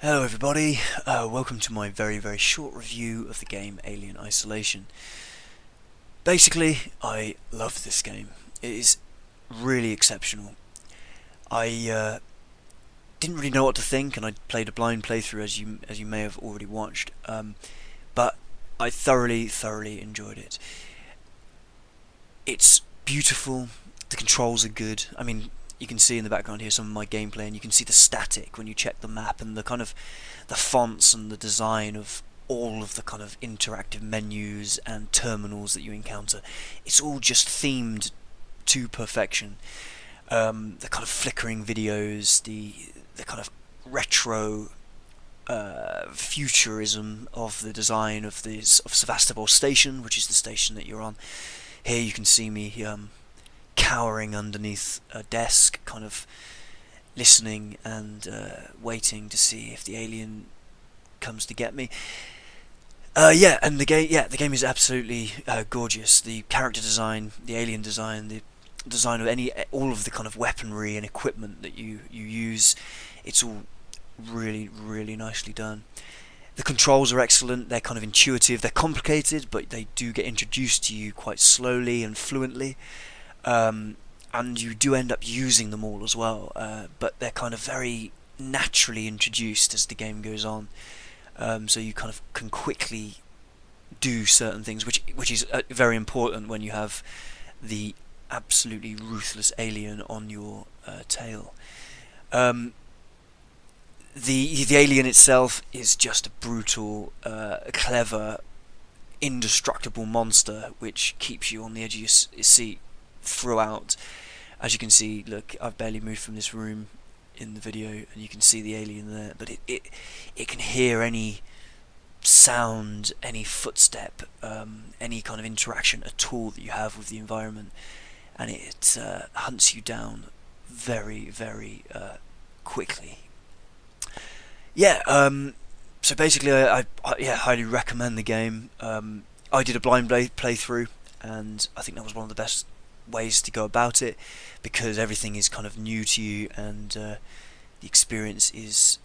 Hello everybody, welcome to my very short review of the game Alien Isolation. Basically, I love this game. It is really exceptional. I didn't really know what to think, and I played a blind playthrough as you may have already watched, but I thoroughly enjoyed it. It's beautiful, the controls are good. I mean, you can see in the background here some of my gameplay, and you can see the static when you check the map, and the kind of the fonts and the design of all of the kind of interactive menus and terminals that you encounter. It's all just themed to perfection. The kind of flickering videos, the kind of retro futurism of the design of Sevastopol Station, which is the station that you're on. Here you can see me cowering underneath a desk, kind of listening and waiting to see if the alien comes to get me. And the game is absolutely gorgeous. The character design, the alien design, the design of all of the kind of weaponry and equipment that you use, it's all really nicely done. The controls are excellent. They're kind of intuitive. They're complicated, but they do get introduced to you quite slowly and fluently. And you do end up using them all as well, but they're kind of very naturally introduced as the game goes on, so you kind of can quickly do certain things, which is very important when you have the absolutely ruthless alien on your tail. The alien itself is just a brutal, clever, indestructible monster which keeps you on the edge of your seat throughout. As you can see, look, I've barely moved from this room in the video, and you can see the alien there, but it can hear any sound, any footstep, any kind of interaction at all that you have with the environment, and it hunts you down very quickly. So basically, I highly recommend the game. I did a blind playthrough, and I think that was one of the best ways to go about it, because everything is kind of new to you, and the experience is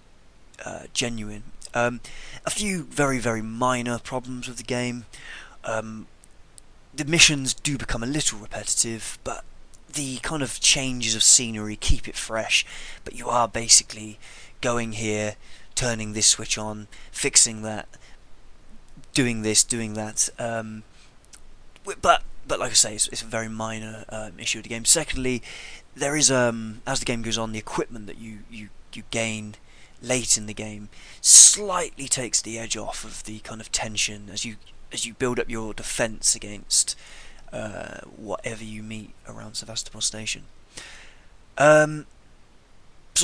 genuine. A few very minor problems with the game. The missions do become a little repetitive, but the kind of changes of scenery keep it fresh. But you are basically going here, turning this switch on, fixing that, doing this, doing that. But like I say, it's a very minor issue of the game. Secondly, there is as the game goes on, the equipment that you gain late in the game slightly takes the edge off of the kind of tension as you build up your defense against whatever you meet around Sevastopol Station. So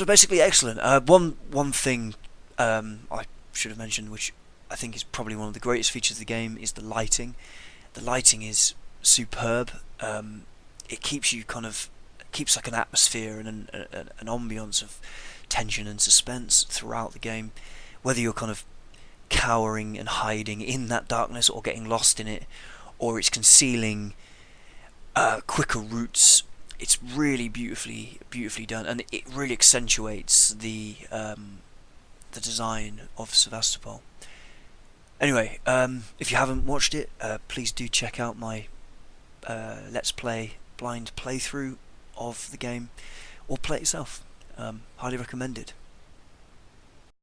basically, excellent. One thing I should have mentioned, which I think is probably one of the greatest features of the game, is the lighting. The lighting is superb. It keeps like an atmosphere and an ambience of tension and suspense throughout the game, whether you're kind of cowering and hiding in that darkness or getting lost in it, or it's concealing quicker routes. It's really beautifully done, and it really accentuates the design of Sevastopol. Anyway, if you haven't watched it, please do check out my Let's Play blind playthrough of the game, or play it yourself. Highly recommended.